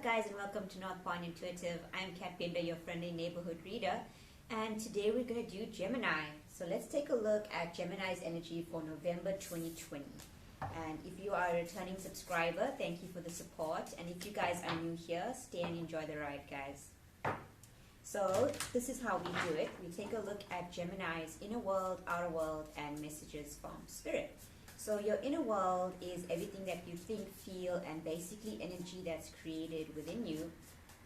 guys, and welcome to North Point Intuitive. I'm Kat Binder, your friendly neighborhood reader, and today we're going to do Gemini. So let's take a look at Gemini's energy for November 2020. And if you are a returning subscriber, thank you for the support, and if you guys are new here, stay and enjoy the ride, guys. So this is how we do it. We take a look at Gemini's inner world, outer world, and messages from spirit. So your inner world is everything that you think, feel, and basically energy that's created within you.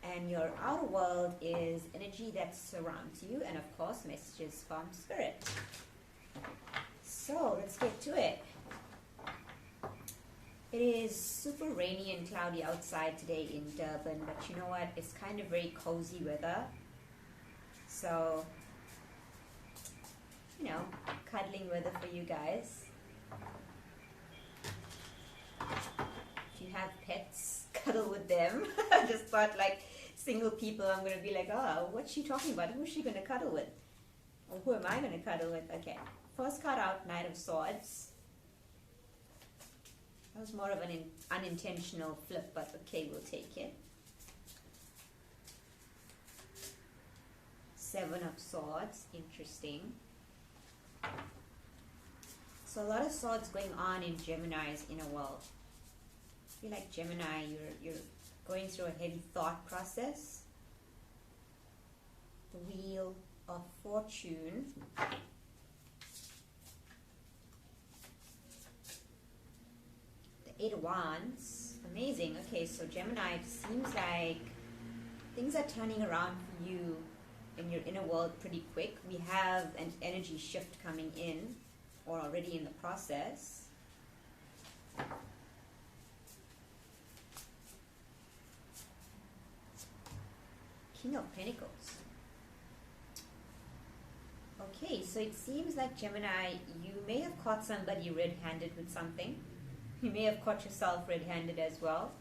And your outer world is energy that surrounds you, and of course messages from spirit. So let's get to it. It is super rainy and cloudy outside today in Durban, but you know what? It's kind of very cozy weather. So, you know, cuddling weather for you guys. If you have pets, cuddle with them. I just thought, like, single people, I'm going to be like, oh, what's she talking about? Who's she going to cuddle with? Or who am I going to cuddle with? Okay. First card out, Knight of Swords. That was more of an unintentional flip, but okay, we'll take it. Seven of Swords. Interesting. So a lot of swords going on in Gemini's inner world. I feel like Gemini, you're going through a heavy thought process. The Wheel of Fortune. The Eight of Wands. Amazing. Okay, so Gemini, it seems like things are turning around for you in your inner world pretty quick. We have an energy shift coming in, or already in the process. King of Pentacles. Okay, so it seems like Gemini, you may have caught somebody red-handed with something. You may have caught yourself red-handed as well.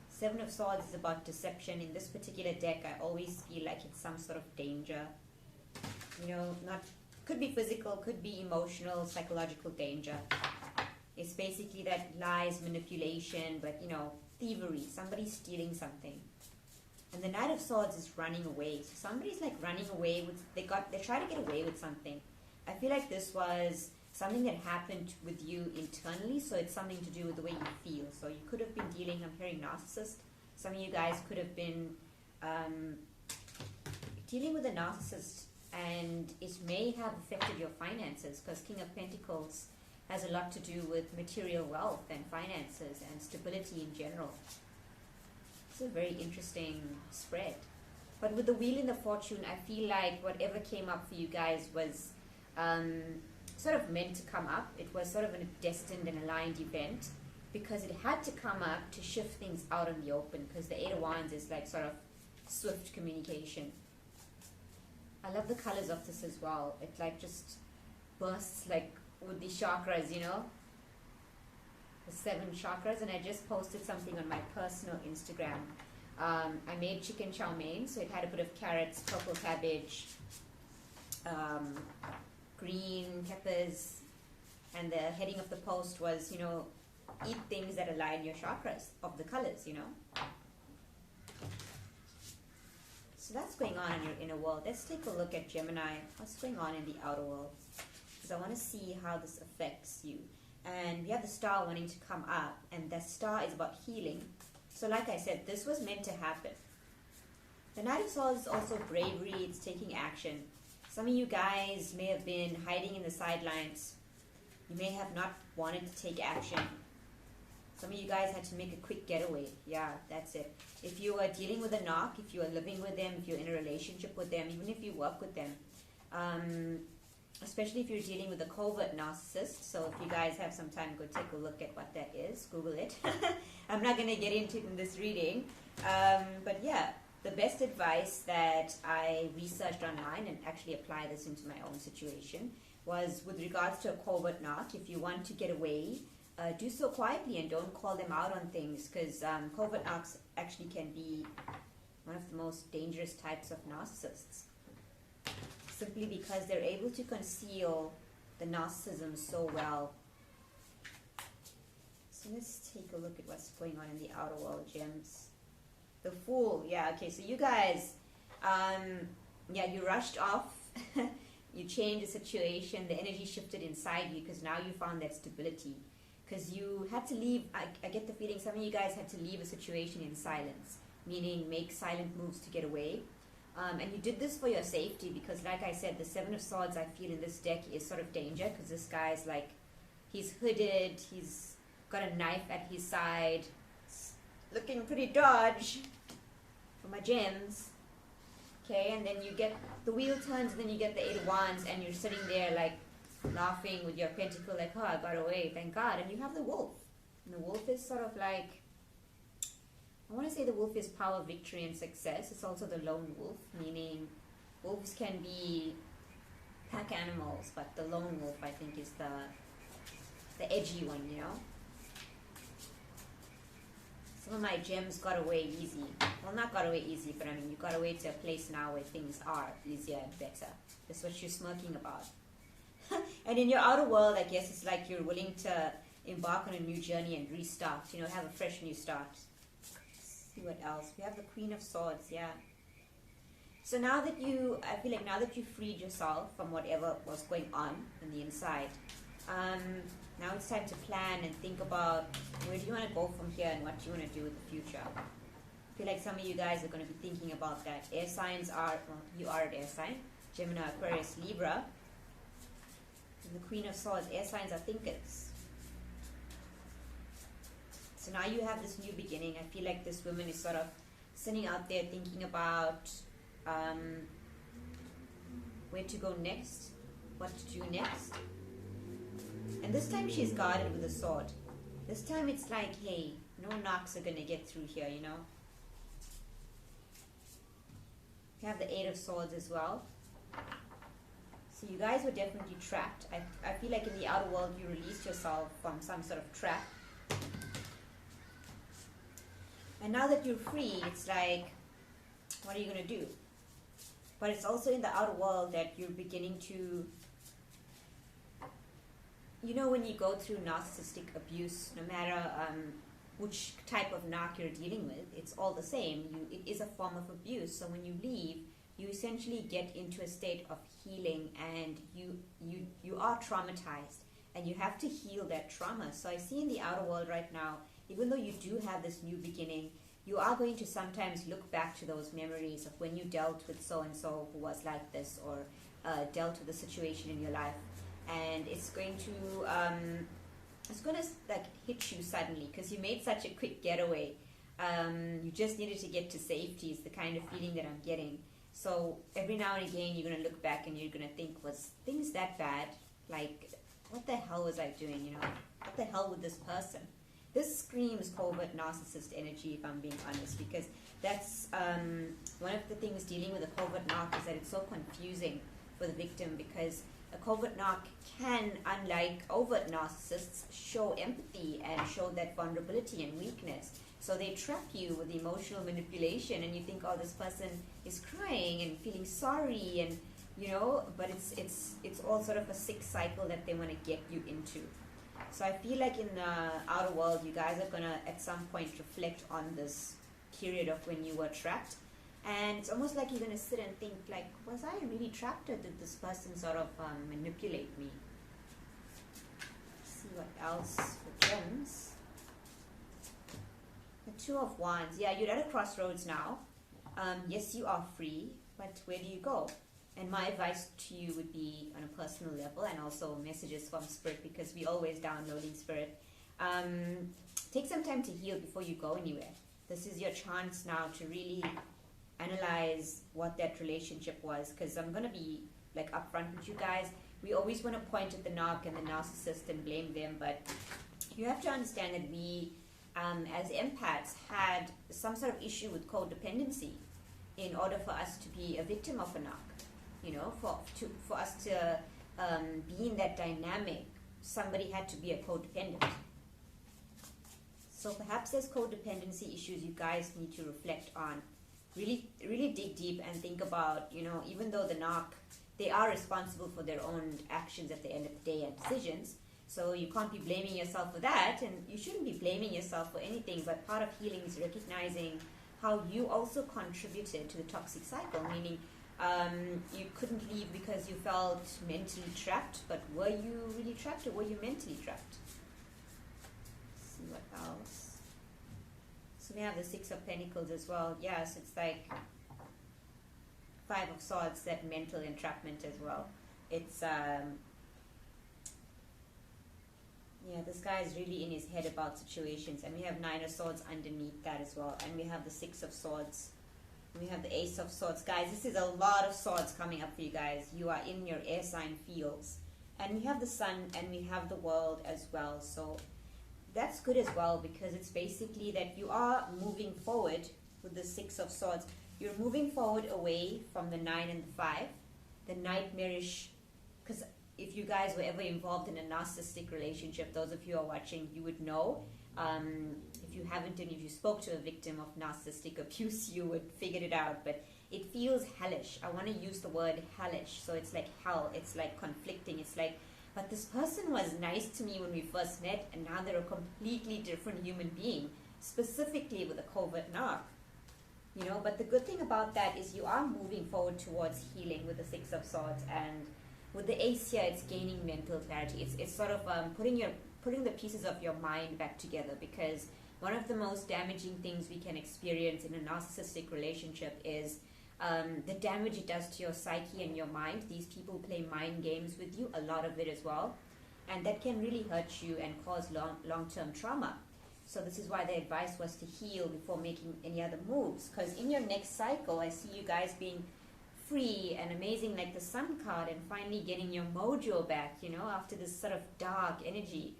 Seven of Swords is about deception. In this particular deck, I always feel like it's some sort of danger. You know, could be physical, could be emotional, psychological danger. It's basically that lies, manipulation, but you know, thievery. Somebody's stealing something. And the Knight of Swords is running away. So somebody's like running away with, they're trying to get away with something. I feel like this was something that happened with you internally, so it's something to do with the way you feel. So you could have been dealing, I'm hearing narcissist. Some of you guys could have been dealing with a narcissist, and it may have affected your finances, because King of Pentacles has a lot to do with material wealth and finances and stability in general. It's a very interesting spread. But with the Wheel in the Fortune, I feel like whatever came up for you guys was sort of meant to come up. It was sort of a destined and aligned event, because it had to come up to shift things out in the open, because the Eight of Wands is like sort of swift communication. I love the colors of this as well. It like just bursts like with the chakras, you know, the 7 chakras. And I just posted something on my personal Instagram. I made chicken chow mein, so it had a bit of carrots, purple cabbage, green peppers, and the heading of the post was, you know, eat things that align your chakras of the colors, you know. So that's going on in your inner world. Let's take a look at Gemini. What's going on in the outer world? Because I want to see how this affects you. And we have the Star wanting to come up, and the Star is about healing. So like I said, this was meant to happen. The Knight of Swords is also bravery. It's taking action. Some of you guys may have been hiding in the sidelines. You may have not wanted to take action. Some of you guys had to make a quick getaway. Yeah, that's it. If you are dealing with a narc, if you are living with them, if you're in a relationship with them, even if you work with them, especially if you're dealing with a covert narcissist. So if you guys have some time, go take a look at what that is. Google it. I'm not going to get into it in this reading. But yeah, the best advice that I researched online and actually apply this into my own situation was with regards to a covert narc. If you want to get away, do so quietly and don't call them out on things, because covert narcs actually can be one of the most dangerous types of narcissists, simply because they're able to conceal the narcissism so well. So let's take a look at what's going on in the outer world, gems. The Fool. Yeah, okay, so you guys, yeah, you rushed off. You changed the situation. The energy shifted inside you because now you found that stability. Because you had to leave, I get the feeling some of you guys had to leave a situation in silence, meaning make silent moves to get away. And you did this for your safety because, like I said, the Seven of Swords I feel in this deck is sort of danger because this guy's like, he's hooded, he's got a knife at his side, looking pretty dodge for my gems. Okay, and then you get the wheel turns, and then you get the Eight of Wands, and you're sitting there like laughing with your pentacle, like, oh, I got away, thank God. And you have the Wolf. And the Wolf is sort of like, I want to say the Wolf is power, victory, and success. It's also the lone wolf, meaning wolves can be pack animals, but the lone wolf, I think, is the edgy one, you know? Some of my gems got away easy. Well, not got away easy, but I mean, you got away to a place now where things are easier and better. That's what you're smirking about. And in your outer world, I guess it's like you're willing to embark on a new journey and restart, you know, have a fresh new start. Let's see what else. We have the Queen of Swords, yeah. So now that I feel like now that you freed yourself from whatever was going on the inside, now it's time to plan and think about where do you want to go from here and what do you want to do with the future. I feel like some of you guys are going to be thinking about that. Air signs are, well, you are an air sign, Gemini, Aquarius, Libra. And the Queen of Swords, air signs are thinkers. So now you have this new beginning. I feel like this woman is sort of sitting out there thinking about where to go next, what to do next. And this time she's guarded with a sword. This time it's like, hey, no knocks are going to get through here, you know. You have the Eight of Swords as well. So you guys were definitely trapped. I feel like in the outer world you released yourself from some sort of trap. And now that you're free, it's like, what are you going to do? But it's also in the outer world that you're beginning to, you know, when you go through narcissistic abuse, no matter which type of narc you're dealing with, it's all the same. It is a form of abuse. So when you leave, you essentially get into a state of healing, and you are traumatized, and you have to heal that trauma. So I see in the outer world right now, even though you do have this new beginning, you are going to sometimes look back to those memories of when you dealt with so-and-so who was like this, or dealt with a situation in your life. And it's going to like hit you suddenly because you made such a quick getaway. You just needed to get to safety is the kind of feeling that I'm getting. So every now and again you're going to look back and you're going to think, was things that bad? Like, what the hell was I doing, you know? What the hell with this person? This screams covert narcissist energy, if I'm being honest, because that's one of the things dealing with a covert narc is that it's so confusing for the victim, because a covert narc can, unlike overt narcissists, show empathy and show that vulnerability and weakness. So they trap you with emotional manipulation, and you think, oh, this person is crying and feeling sorry, and you know, but it's all sort of a sick cycle that they want to get you into. So I feel like in the outer world, you guys are gonna at some point reflect on this period of when you were trapped. And it's almost like you're going to sit and think, like, was I really trapped, or did this person sort of manipulate me? Let's see what else for gems. The Two of Wands. Yeah, you're at a crossroads now. Yes, you are free, but where do you go? And my advice to you would be on a personal level, and also messages from Spirit, because we always downloading Spirit. Take some time to heal before you go anywhere. This is your chance now to really analyze what that relationship was, because I'm going to be like upfront with you guys. We always want to point at the narc and the narcissist and blame them, but you have to understand that we as empaths had some sort of issue with codependency in order for us to be a victim of a narc. You know, for us to be in that dynamic, somebody had to be a codependent. So perhaps there's codependency issues you guys need to reflect on. Really dig deep and think about, you know, even though the narc, they are responsible for their own actions at the end of the day and decisions. So you can't be blaming yourself for that, and you shouldn't be blaming yourself for anything. But part of healing is recognizing how you also contributed to the toxic cycle, meaning you couldn't leave because you felt mentally trapped, but were you really trapped or were you mentally trapped? Let's see what else. So we have the Six of Pentacles as well. Yes, it's like Five of Swords, that mental entrapment as well. It's yeah, this guy is really in his head about situations. And we have Nine of Swords underneath that as well. And we have the Six of Swords. And we have the Ace of Swords. Guys, this is a lot of swords coming up for you guys. You are in your air sign fields. And we have the Sun and we have the World as well. So that's good as well, because it's basically that you are moving forward with the Six of Swords. You're moving forward away from the 9 and the 5. The nightmarish, because if you guys were ever involved in a narcissistic relationship, those of you who are watching, you would know. If you haven't, and if you spoke to a victim of narcissistic abuse, you would figure it out. But it feels hellish. I want to use the word hellish. So it's like hell. It's like conflicting. It's like, but this person was nice to me when we first met, and now they're a completely different human being, specifically with a covert narc. You know, but the good thing about that is you are moving forward towards healing with the Six of Swords, and with the Ace here, it's gaining mental clarity. It's sort of putting the pieces of your mind back together, because one of the most damaging things we can experience in a narcissistic relationship is the damage it does to your psyche and your mind. These people play mind games with you, a lot of it as well, and that can really hurt you and cause long-term trauma. So this is why the advice was to heal before making any other moves, because in your next cycle, I see you guys being free and amazing, like the Sun card, and finally getting your mojo back, you know, after this sort of dark energy.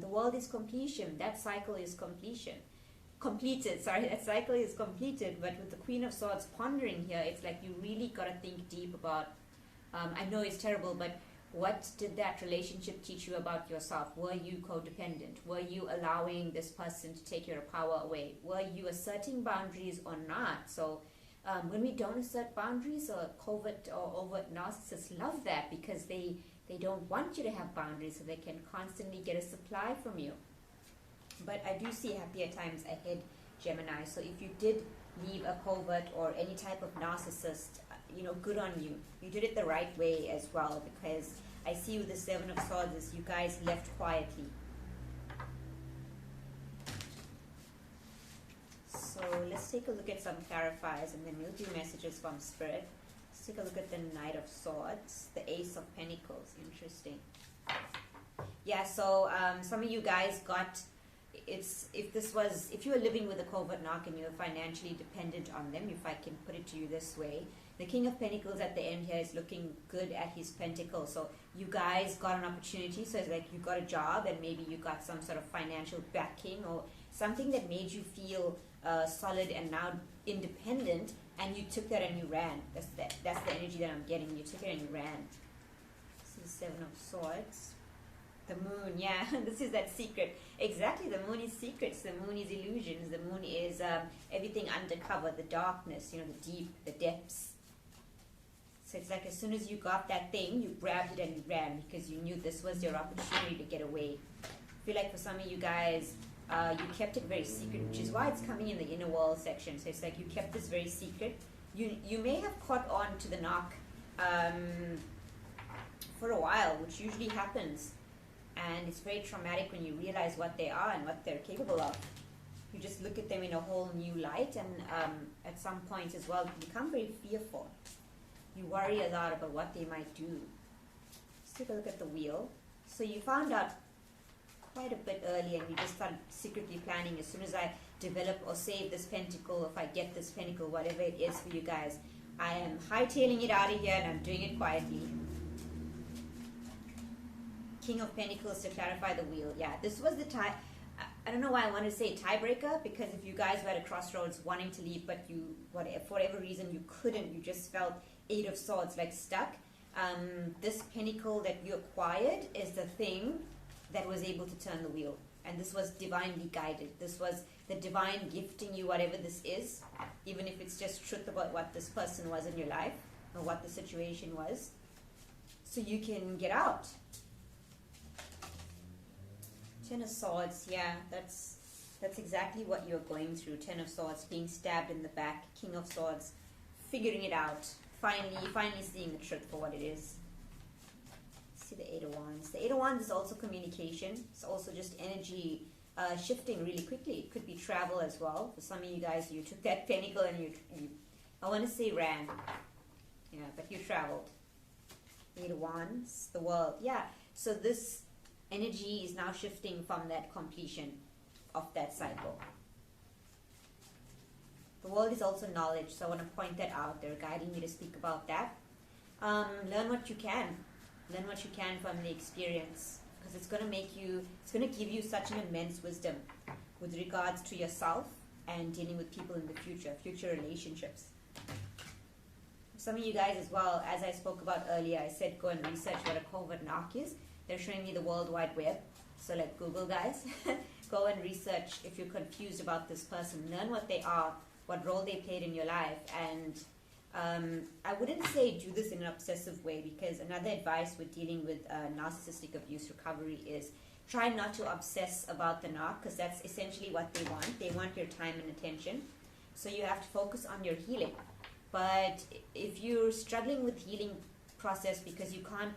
The World is completion. That cycle is completed, sorry, that cycle is completed. But with the Queen of Swords pondering here, it's like you really got to think deep about, I know it's terrible, but what did that relationship teach you about yourself? Were you codependent? Were you allowing this person to take your power away? Were you asserting boundaries or not? So when we don't assert boundaries, or covert or overt narcissists love that, because they don't want you to have boundaries, so they can constantly get a supply from you. But I do see happier times ahead, Gemini. So if you did leave a covert or any type of narcissist, you know, good on you. You did it the right way as well, because I see with the Seven of Swords is you guys left quietly. So let's take a look at some clarifiers, and then we'll do messages from Spirit. Let's take a look at the Knight of Swords, the Ace of Pentacles. Interesting. Yeah, so some of you guys got, if you were living with a covert narc and you were financially dependent on them, if I can put it to you this way, the King of Pentacles at the end here is looking good at his pentacle. So you guys got an opportunity. So it's like you got a job, and maybe you got some sort of financial backing or something that made you feel solid and now independent, and you took that and you ran. That's the energy that I'm getting. You took it and you ran. This is Seven of Swords. The Moon, yeah, this is that secret. Exactly, the Moon is secrets. The Moon is illusions. The Moon is everything undercover, the darkness, you know, the deep, the depths. So it's like as soon as you got that thing, you grabbed it and you ran, because you knew this was your opportunity to get away. I feel like for some of you guys, you kept it very secret, which is why it's coming in the inner world section. So it's like you kept this very secret. You may have caught on to the narc for a while, which usually happens. And it's very traumatic when you realize what they are and what they're capable of. You just look at them in a whole new light, and at some point as well, you become very fearful. You worry a lot about what they might do. Let's take a look at the Wheel. So you found out quite a bit early, and you just started secretly planning. As soon as I develop or save this pentacle, if I get this pentacle, whatever it is for you guys, I am hightailing it out of here, and I'm doing it quietly. King of Pentacles to clarify the Wheel. Yeah, this was the tie. I don't know why I want to say tiebreaker, because if you guys were at a crossroads wanting to leave, but you, for whatever reason, you couldn't, you just felt Eight of Swords, like stuck. This pentacle that you acquired is the thing that was able to turn the wheel. And this was divinely guided. This was the divine gifting you whatever this is, even if it's just truth about what this person was in your life or what the situation was, so you can get out. Ten of Swords, yeah, that's That's exactly what you're going through. Ten of Swords, being stabbed in the back. King of Swords, figuring it out. Finally seeing the truth for what it is. See the Eight of Wands. The Eight of Wands is also communication. It's also just energy shifting really quickly. It could be travel as well. For some of you guys, you took that pentacle and you I want to say ran. Yeah, but you traveled. Eight of Wands, the world. Yeah, so this energy is now shifting from that completion of that cycle. The world is also knowledge, so I want to point that out. They're guiding me to speak about that. Learn what you can. Learn what you can from the experience, because it's going to give you such an immense wisdom with regards to yourself and dealing with people in the future relationships. Some of you guys as well, as I spoke about earlier, I said go and research what a covert narc is. They're showing me the World Wide Web, so like Google guys, go and research if you're confused about this person. Learn what they are, what role they played in your life, and I wouldn't say do this in an obsessive way, because another advice with dealing with narcissistic abuse recovery is try not to obsess about the narc, because that's essentially what they want. They want your time and attention. So you have to focus on your healing. But if you're struggling with healing process because you can't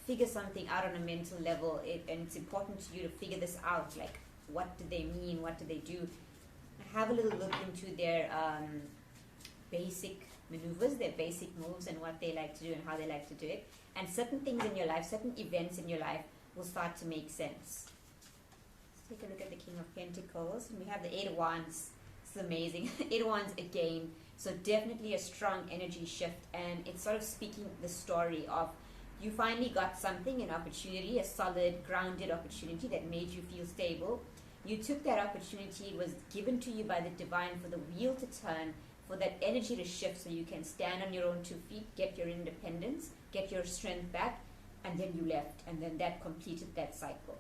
figure something out on a mental level, and it's important to you to figure this out, like what do they mean, what do they do, have a little look into their basic maneuvers, their basic moves, and what they like to do and how they like to do it. And certain things in your life, certain events in your life will start to make sense. Let's take a look at the King of Pentacles. And we have the Eight of Wands. It's amazing. Eight of Wands again. So definitely a strong energy shift, and it's sort of speaking the story of you finally got something, an opportunity, a solid, grounded opportunity that made you feel stable. You took that opportunity, it was given to you by the divine for the wheel to turn, for that energy to shift so you can stand on your own 2 feet, get your independence, get your strength back, and then you left, and then that completed that cycle.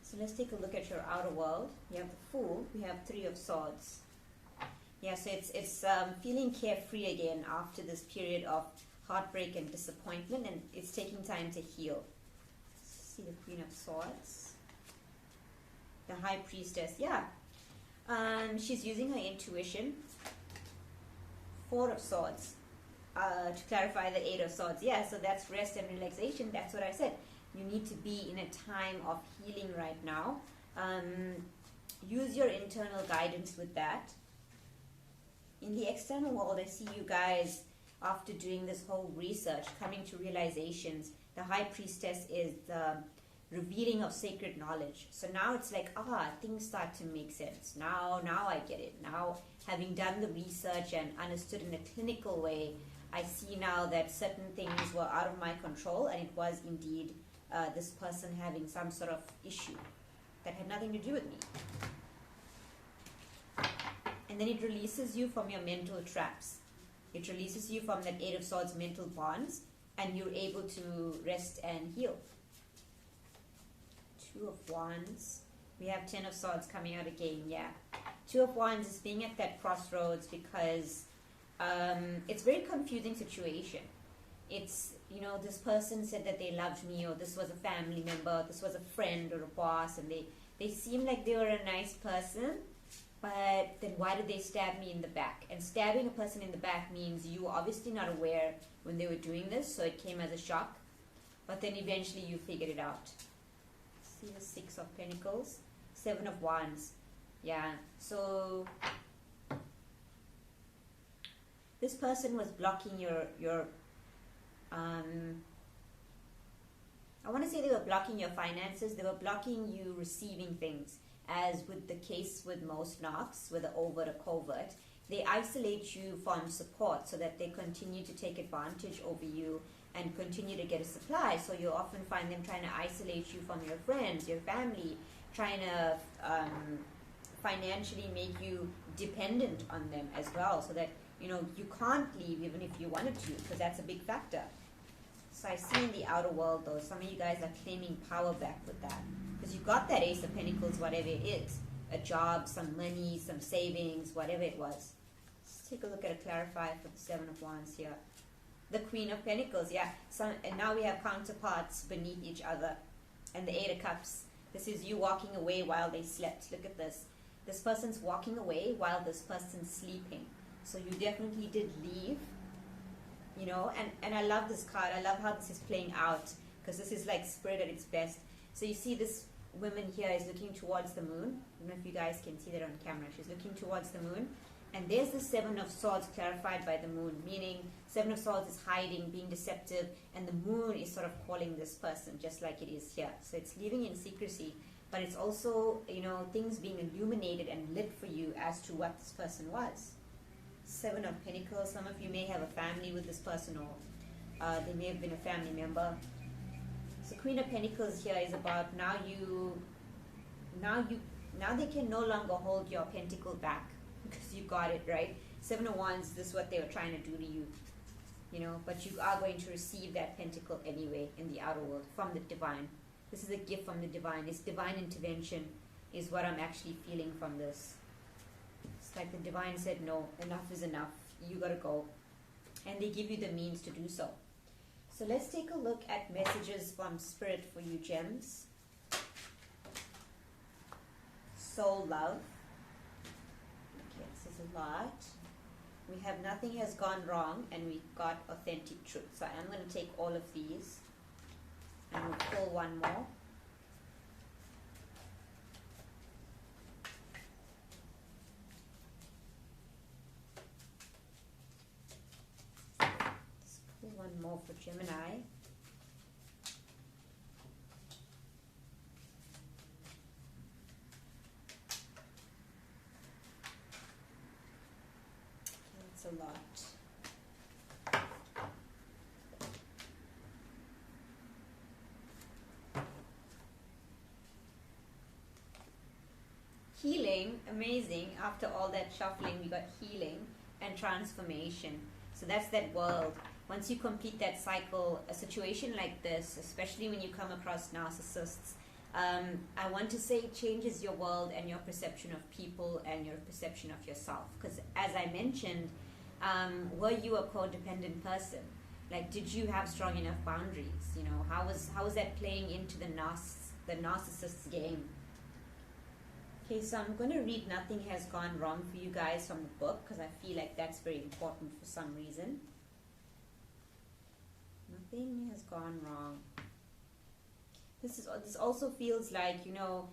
So let's take a look at your outer world. You have the Fool, we have Three of Swords. Yeah, so it's feeling carefree again after this period of heartbreak and disappointment, and it's taking time to heal. See the Queen of Swords. The High Priestess, yeah. She's using her intuition. Four of Swords. To clarify the Eight of Swords. Yeah, so that's rest and relaxation. That's what I said. You need to be in a time of healing right now. Use your internal guidance with that. In the external world, I see you guys, after doing this whole research, coming to realizations. The High Priestess is the revealing of sacred knowledge. So now it's like, things start to make sense. Now I get it. Now, having done the research and understood in a clinical way, I see now that certain things were out of my control, and it was indeed this person having some sort of issue that had nothing to do with me. And then it releases you from your mental traps. It releases you from that Eight of Swords mental bonds, and you're able to rest and heal. Two of Wands. We have Ten of Swords coming out again, yeah. Two of Wands is being at that crossroads because it's a very confusing situation. It's, this person said that they loved me, or this was a family member, this was a friend or a boss, and they seem like they were a nice person. But then why did they stab me in the back? And stabbing a person in the back means you were obviously not aware when they were doing this, so it came as a shock. But then eventually you figured it out. See the Six of Pentacles, Seven of Wands. Yeah, so this person was blocking your I want to say they were blocking your finances. They were blocking you receiving things. As with the case with most narcs, whether overt or covert, they isolate you from support so that they continue to take advantage over you and continue to get a supply. So you often find them trying to isolate you from your friends, your family, trying to financially make you dependent on them as well, so that you can't leave even if you wanted to, because that's a big factor. So I see in the outer world though, some of you guys are claiming power back with that. Because you got that Ace of Pentacles, whatever it is. A job, some money, some savings, whatever it was. Let's take a look at a clarifier for the Seven of Wands here. The Queen of Pentacles, yeah. And now we have counterparts beneath each other. And the Eight of Cups. This is you walking away while they slept. Look at this. This person's walking away while this person's sleeping. So you definitely did leave, you know, and I love this card. I love how this is playing out, because this is like spirit at its best. So you see this woman here is looking towards the moon. I don't know if you guys can see that on camera. She's looking towards the moon. And there's the Seven of Swords clarified by the moon, meaning Seven of Swords is hiding, being deceptive, and the moon is sort of calling this person, just like it is here. So it's living in secrecy, but it's also, you know, things being illuminated and lit for you as to what this person was. Seven of Pentacles. Some of you may have a family with this person, or they may have been a family member. So Queen of Pentacles here is about now they can no longer hold your pentacle back, because you got it, right? Seven of Wands, this is what they were trying to do to you, you know, but you are going to receive that pentacle anyway in the outer world from the divine. This is a gift from the divine. It's divine intervention is what I'm actually feeling from this. It's like the divine said, no, enough is enough. You gotta go. And they give you the means to do so. So let's take a look at messages from Spirit for you, gems. Soul love. Okay, this is a lot. We have nothing has gone wrong, and we got authentic truth. So I'm going to take all of these and we'll pull one more. Let's pull one more for Gemini. That's a lot. Healing, amazing. After all that shuffling, we got healing and transformation. So that's that world. Once you complete that cycle, a situation like this, especially when you come across narcissists, I want to say it changes your world and your perception of people and your perception of yourself. Because as I mentioned, were you a codependent person? Like, did you have strong enough boundaries? You know, how was that playing into the narcissist's game? Okay, so I'm going to read Nothing Has Gone Wrong for you guys from the book, because I feel like that's very important for some reason. Nothing has gone wrong. This also feels like, you know,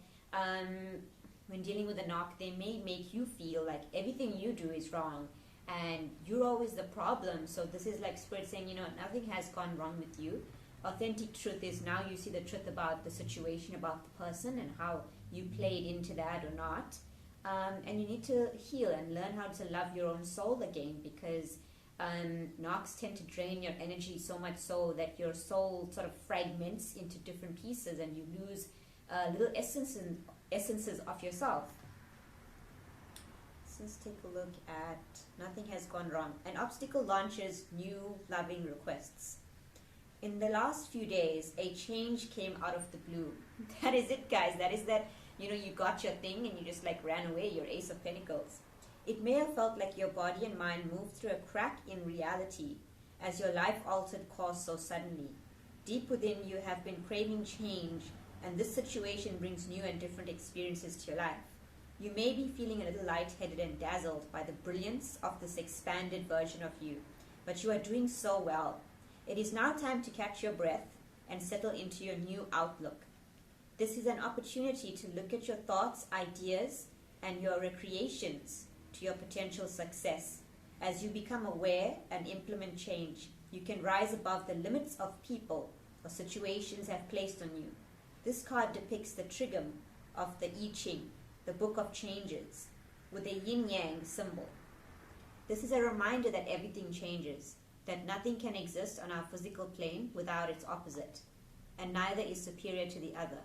when dealing with a knock, they may make you feel like everything you do is wrong and you're always the problem. So this is like Spirit saying, you know, nothing has gone wrong with you. Authentic truth is now you see the truth about the situation, about the person, and how you played into that or not. And you need to heal and learn how to love your own soul again, because knocks tend to drain your energy so much so that your soul sort of fragments into different pieces and you lose little essences of yourself. So let's take a look at Nothing Has Gone Wrong. An obstacle launches new loving requests. In the last few days, a change came out of the blue. That is it, guys. That is that, you know, you got your thing and you just like ran away, your Ace of Pentacles. It may have felt like your body and mind moved through a crack in reality as your life altered course so suddenly. Deep within you have been craving change, and this situation brings new and different experiences to your life. You may be feeling a little lightheaded and dazzled by the brilliance of this expanded version of you, but you are doing so well. It is now time to catch your breath and settle into your new outlook. This is an opportunity to look at your thoughts, ideas, and your recreations to your potential success. As you become aware and implement change, you can rise above the limits of people or situations have placed on you. This card depicts the trigam of the I Ching, the Book of Changes, with a yin-yang symbol. This is a reminder that everything changes, that nothing can exist on our physical plane without its opposite, and neither is superior to the other.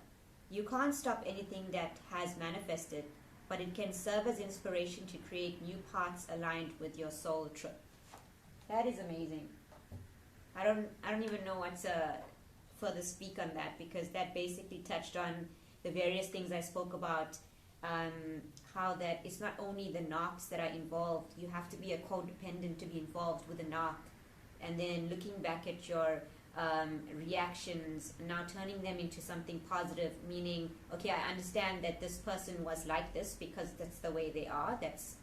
You can't stop anything that has manifested, but it can serve as inspiration to create new paths aligned with your soul truth. That is amazing. I don't even know what to further speak on that, because that basically touched on the various things I spoke about, how that it's not only the knocks that are involved. You have to be a codependent to be involved with a knock. And then looking back at your reactions, now turning them into something positive, meaning, okay, I understand that this person was like this because that's the way they are, that's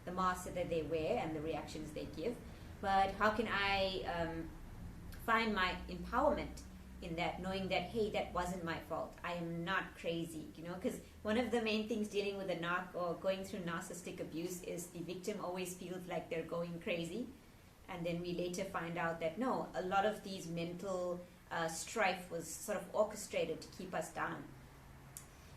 the mask that they wear and the reactions they give, but how can I find my empowerment in that, knowing that, hey, that wasn't my fault, I am not crazy, you know, because one of the main things dealing with or going through narcissistic abuse is the victim always feels like they're going crazy, and then we later find out that no, a lot of these mental strife was sort of orchestrated to keep us down.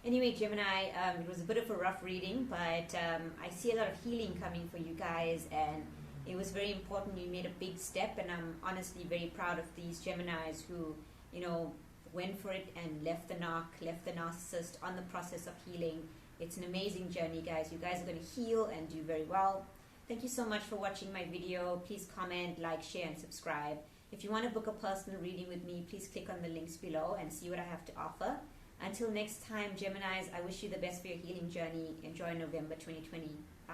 Anyway, Gemini, it was a bit of a rough reading, but I see a lot of healing coming for you guys, and it was very important. You made a big step, and I'm honestly very proud of these Geminis who, you know, went for it and left the narcissist on the process of healing. It's an amazing journey, guys. You guys are going to heal and do very well. Thank you so much for watching my video. Please comment, like, share, and subscribe. If you want to book a personal reading with me, please click on the links below and see what I have to offer. Until next time, Geminis, I wish you the best for your healing journey. Enjoy November 2020. Bye.